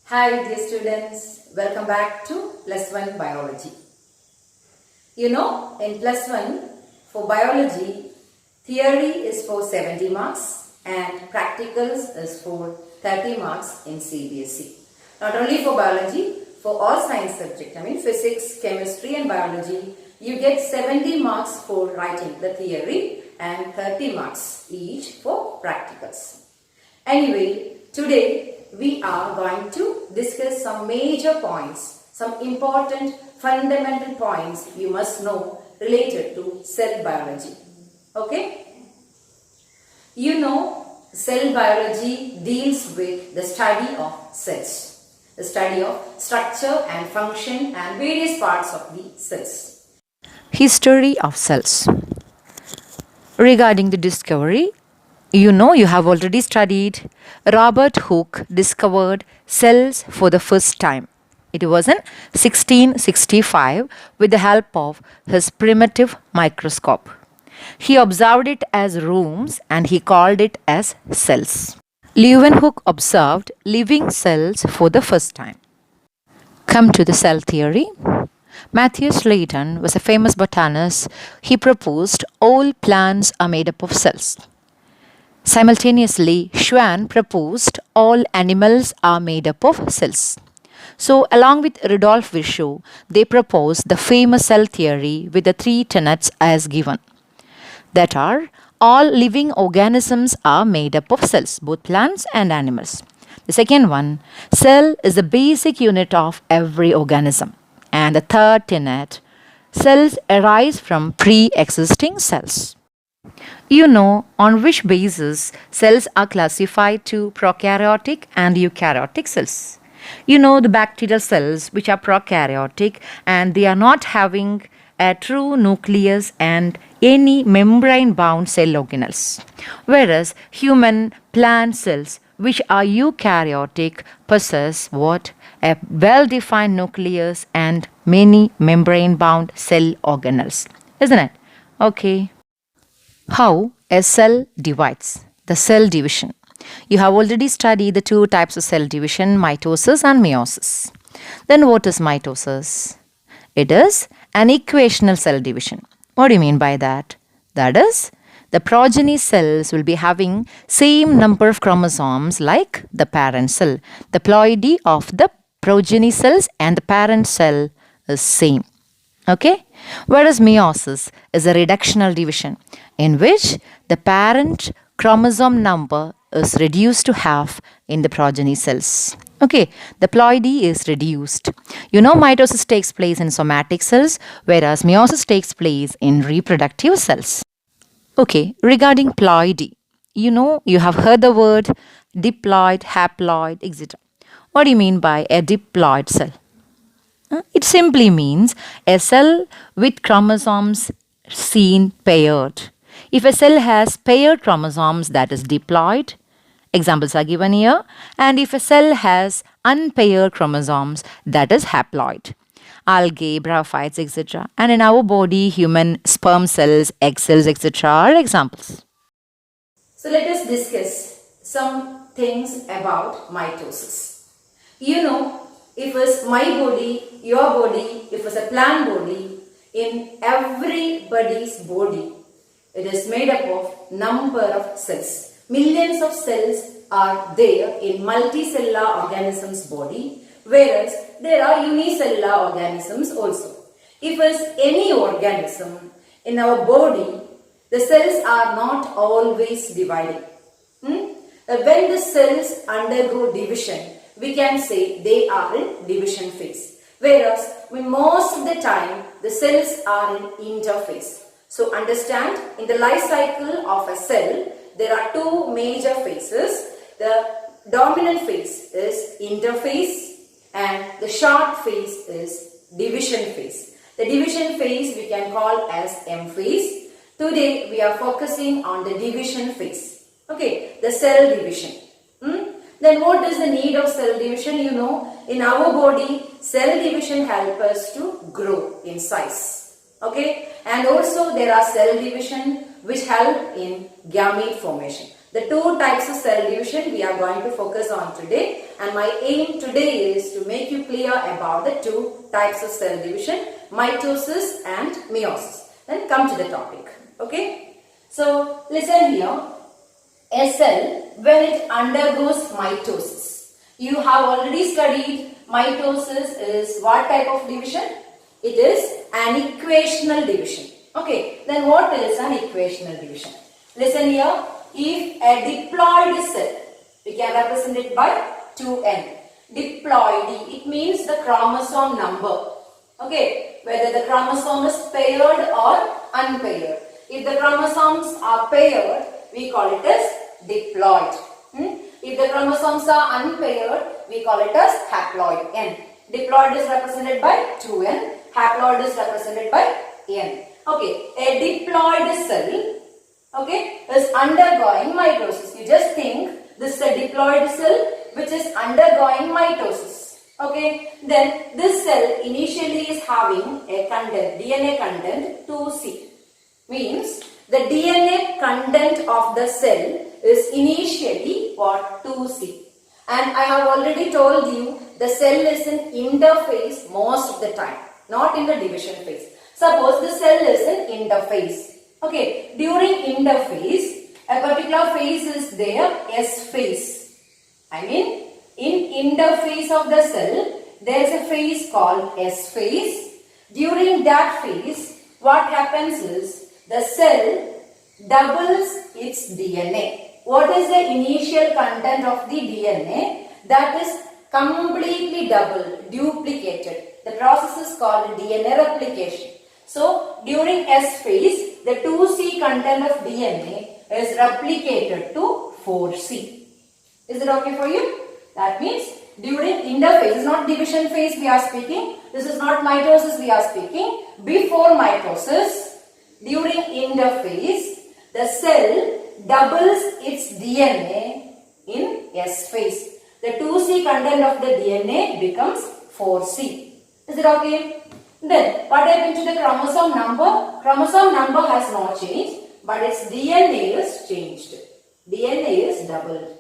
Hi dear students, welcome back to plus 1 biology. In plus 1 for biology, theory is for 70 marks and practicals is for 30 marks in CBSE. Not only for biology, for all science subjects, physics, chemistry and biology, you get 70 marks for writing the theory and 30 marks each for practicals. Anyway, today we are going to discuss some major points, some important fundamental points you must know related to cell biology. Okay? Cell biology deals with the study of cells, the study of structure and function and various parts of the cells. History of cells. Regarding the discovery, you have already studied Robert Hooke discovered cells for the first time. It was in 1665 with the help of his primitive microscope. He observed it as rooms and he called it as cells. Leeuwenhoek observed living cells for the first time. Come to the cell theory. Matthias Layton was a famous botanist. He proposed all plants are made up of cells. Simultaneously, Schwann proposed all animals are made up of cells. So, along with Rudolf Virchow, they proposed the famous cell theory with the three tenets as given. That are, all living organisms are made up of cells, both plants and animals. The second one, cell is the basic unit of every organism. And the third tenet, cells arise from pre-existing cells. On which basis cells are classified to prokaryotic and eukaryotic cells. The bacterial cells which are prokaryotic and they are not having a true nucleus and any membrane bound cell organelles. Whereas human plant cells which are eukaryotic possess what? A well-defined nucleus and many membrane-bound cell organelles. Isn't it? Okay. How a cell divides. The cell division. You have already studied the two types of cell division, mitosis and meiosis. Then what is mitosis? It is an equational cell division. What do you mean by that? That is, the progeny cells will be having same number of chromosomes like the parent cell. The ploidy of the progeny cells and the parent cell is same. Okay? Whereas meiosis is a reductional division in which the parent chromosome number is reduced to half in the progeny cells. Okay, the ploidy is reduced. Mitosis takes place in somatic cells, whereas meiosis takes place in reproductive cells. Okay, regarding ploidy, you have heard the word diploid, haploid, etc. What do you mean by a diploid cell? It simply means a cell with chromosomes seen paired. If a cell has paired chromosomes, that is diploid. Examples are given here. And if a cell has unpaired chromosomes, that is haploid. Algae, bryophytes, etc. And in our body, human sperm cells, egg cells, etc. are examples. So let us discuss some things about mitosis. If it's my body, your body, if it's a plant body, in everybody's body, it is made up of number of cells. Millions of cells are there in multicellular organisms' body, whereas there are unicellular organisms also. If it's any organism in our body, the cells are not always dividing. When the cells undergo division, we can say they are in division phase. Whereas most of the time the cells are in interphase. So understand, in the life cycle of a cell, there are two major phases. The dominant phase is interphase and the short phase is division phase. The division phase we can call as M phase. Today we are focusing on the division phase. Okay, the cell division. Then what is the need of cell division? In our body, cell division helps us to grow in size. Okay, and also there are cell division which help in gamete formation. The two types of cell division we are going to focus on today, and my aim today is to make you clear about the two types of cell division, mitosis and meiosis. Then come to the topic. Okay? So listen here. A cell, when it undergoes mitosis, you have already studied mitosis is what type of division? It is an equational division. Okay, then what is an equational division? Listen here. If a diploid cell, we can represent it by 2n. Diploid, it means the chromosome number. Okay, whether the chromosome is paired or unpaired. If the chromosomes are paired, we call it as diploid. If the chromosomes are unpaired, we call it as haploid. N. Diploid is represented by 2n. Haploid is represented by n. Okay, a diploid cell, okay, is undergoing mitosis. You just think this is a diploid cell which is undergoing mitosis. Okay, then this cell initially is having a content, DNA content 2C. Means the DNA content of the cell is initially what? 2C. And I have already told you the cell is in interphase most of the time, not in the division phase. Suppose the cell is in interphase. Okay, during interphase, a particular phase is there, S phase. I mean, in interphase of the cell, there is a phase called S phase. During that phase, what happens is the cell doubles its DNA. What is the initial content of the DNA? That is completely doubled, duplicated. The process is called DNA replication. So, during S phase, the 2C content of DNA is replicated to 4C. Is it okay for you? That means during interphase, not division phase we are speaking. This is not mitosis we are speaking. Before mitosis, during interphase, the cell doubles its DNA in S phase. The 2C content of the DNA becomes 4C. Is it okay? Then, what happened to the chromosome number? Chromosome number has not changed, but its DNA is changed. DNA is doubled.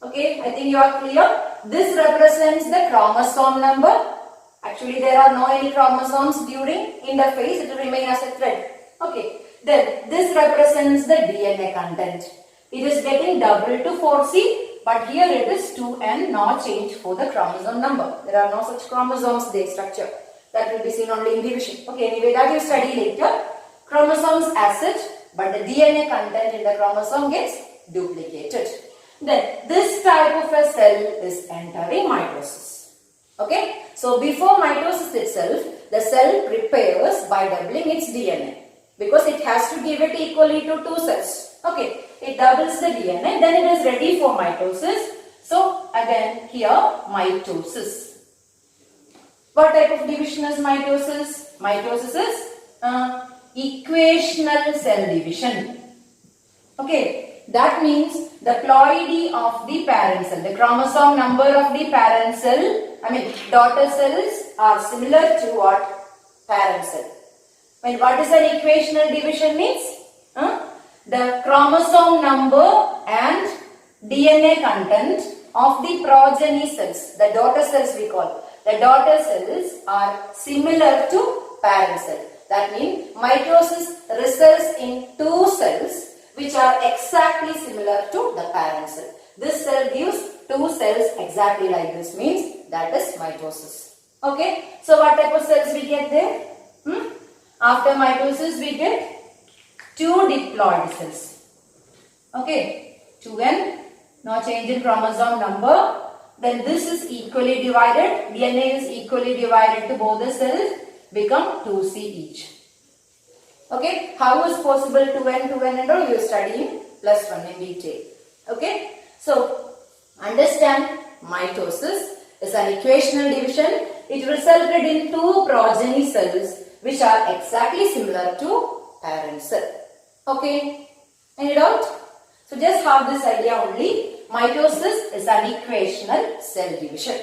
Okay, I think you are clear. This represents the chromosome number. Actually, there are no any chromosomes during interphase. It will remain as a thread. Okay, then this represents the DNA content. It is getting doubled to 4C, but here it is 2n, not change for the chromosome number. There are no such chromosomes, they structure. That will be seen only in division. Okay, anyway, that you study later. Chromosomes as such, but the DNA content in the chromosome gets duplicated. Then, this type of a cell is entering mitosis. Okay, so before mitosis itself, the cell prepares by doubling its DNA. Because it has to give it equally to two cells. Okay, it doubles the DNA, then it is ready for mitosis. So, again, here, mitosis. What type of division is mitosis? Mitosis is equational cell division. Okay, that means the ploidy of the parent cell, the chromosome number of the parent cell, daughter cells are similar to what? Parent cell. When what is an equational division means? The chromosome number and DNA content of the progeny cells, the daughter cells we call. The daughter cells are similar to parent cell. That means mitosis results in two cells which are exactly similar to the parent cell. This cell gives two cells exactly like this, means that is mitosis. Okay, so what type of cells we get there? After mitosis we get two diploid cells. Okay, 2n, no change in chromosome number. Then this is equally divided, DNA is equally divided to both the cells, become 2C each. Okay, how is possible 2n and all? You will study in +1 in detail. Okay, so understand mitosis is an equational division. It resulted in two progeny cells which are exactly similar to parent cell. Okay, any doubt? So just have this idea only. Mitosis is an equational cell division.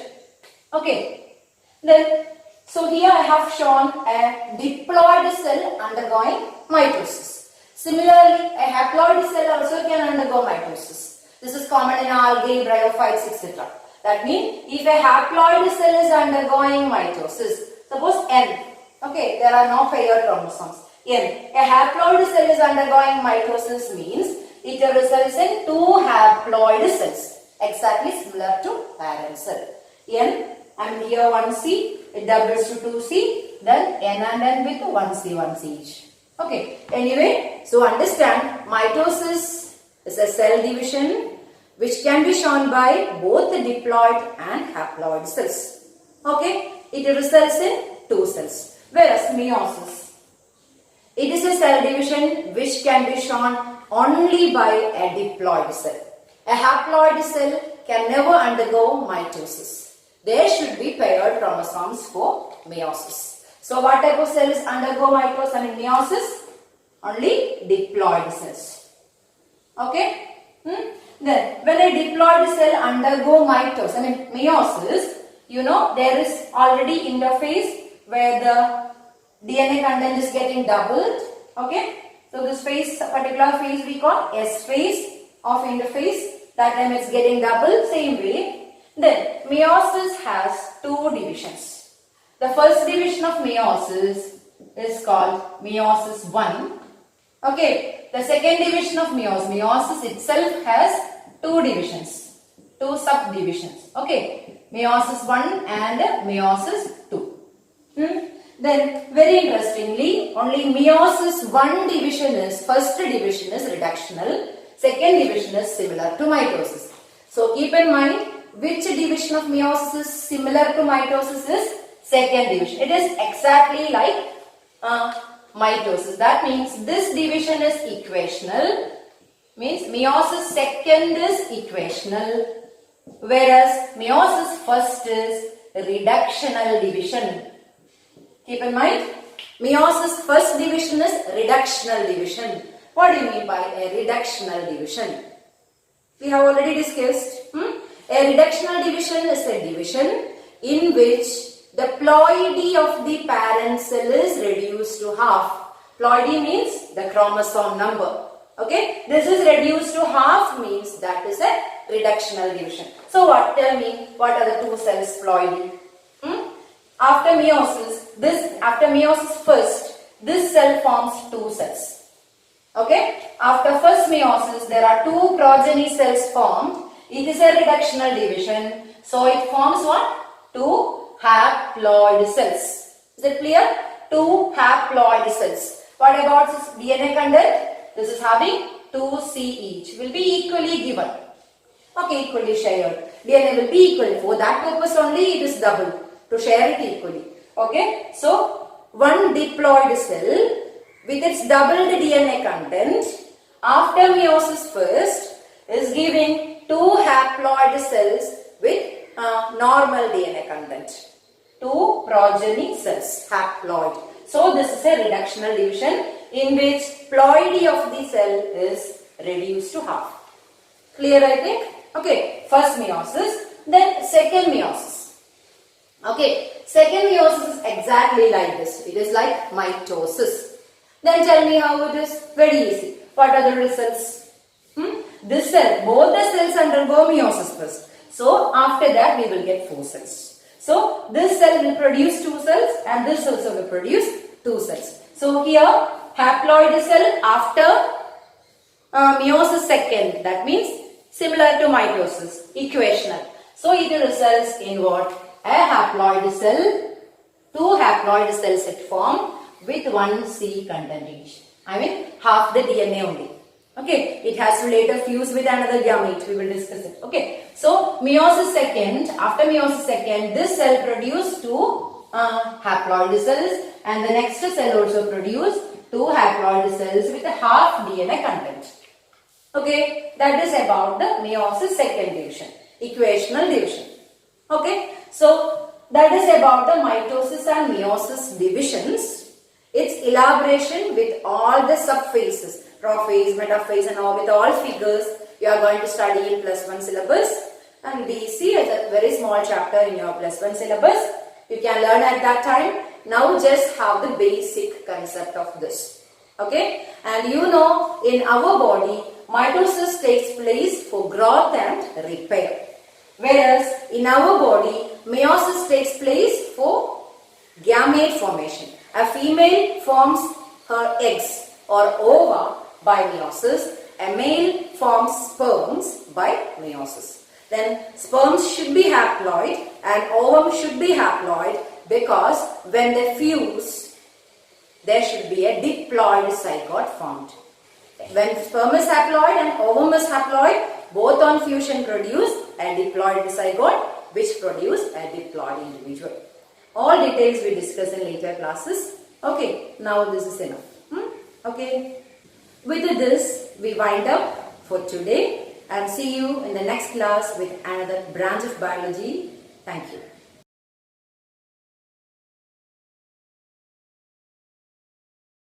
Okay, then so here I have shown a diploid cell undergoing mitosis. Similarly, a haploid cell also can undergo mitosis. This is common in algae, bryophytes, etc. That means if a haploid cell is undergoing mitosis, suppose N, okay, there are no paired chromosomes. N, a haploid cell is undergoing mitosis means it results in 2 haploid cells, exactly similar to parent cell. N, and here 1C, it doubles to 2C, then N and N with 1C each. Okay, anyway, so understand mitosis is a cell division which can be shown by both the diploid and haploid cells. Okay, it results in 2 cells. Whereas meiosis, it is a cell division which can be shown only by a diploid cell. A haploid cell can never undergo mitosis. There should be paired chromosomes for meiosis. So what type of cells undergo meiosis? Only diploid cells. Okay? Then when a diploid cell undergo meiosis, you know there is already interphase where the DNA content is getting doubled. Okay? So this phase, particular phase we call S phase of interphase. That time it's getting doubled, same way. Then meiosis has 2 divisions. The first division of meiosis is called meiosis 1. Okay, the second division of meiosis itself has 2 divisions, 2 subdivisions. Okay, meiosis 1 and meiosis 2. Then very interestingly, only meiosis 1 division is, first division is reductional, second division is similar to mitosis. So keep in mind which division of meiosis is similar to mitosis is second division. It is exactly like mitosis. That means this division is equational, means meiosis second is equational, whereas meiosis first is reductional division. Keep in mind, meiosis first division is reductional division. What do you mean by a reductional division? We have already discussed. A reductional division is a division in which the ploidy of the parent cell is reduced to half. Ploidy means the chromosome number. Okay, this is reduced to half means that is a reductional division. So what? Tell me, what are the 2 cells ploidy? After meiosis first, this cell forms 2 cells. Okay, after first meiosis, there are 2 progeny cells formed. It is a reductional division. So it forms what? 2 haploid cells. Is it clear? 2 haploid cells. What about its DNA content? This is having 2C each. Will be equally given. Okay, equally shared. DNA will be equal. For that purpose only it is double. To share it equally. Okay. So, one diploid cell with its doubled DNA content after meiosis first is giving 2 haploid cells with normal DNA content. 2 progeny cells, haploid. So this is a reductional division in which ploidy of the cell is reduced to half. Clear, I think? Okay, first meiosis, then second meiosis. Okay, second meiosis is exactly like this. It is like mitosis. Then tell me how it is. Very easy. What are the results? This cell, both the cells undergo meiosis first. So after that we will get 4 cells. So this cell will produce 2 cells and this also will produce 2 cells. So here haploid cell after meiosis second, that means similar to mitosis, equational. So it results in what? A haploid cell, 2 haploid cells it formed with 1 C content each. I mean half the DNA only. Okay, it has to later fuse with another gamete. We will discuss it. Okay, so meiosis second, after meiosis second, this cell produced 2 haploid cells and the next cell also produced 2 haploid cells with a half DNA content. Okay, that is about the meiosis second division, equational division. Okay, so that is about the mitosis and meiosis divisions. Its elaboration with all the subphases, prophase, metaphase and all, with all figures you are going to study in +1 syllabus, and DC is a very small chapter in your +1 syllabus. You can learn at that time. Now just have the basic concept of this. Okay, and you know, in our body, mitosis takes place for growth and repair. Whereas in our body, meiosis takes place for gamete formation. A female forms her eggs or ova by meiosis. A male forms sperms by meiosis. Then sperms should be haploid and ovum should be haploid because when they fuse, there should be a diploid zygote formed. When sperm is haploid and ovum is haploid, both on fusion produce a diploid zygote which produce a diploid individual. All details we discuss in later classes. Okay, now this is enough. Okay, with this we wind up for today and see you in the next class with another branch of biology. Thank you.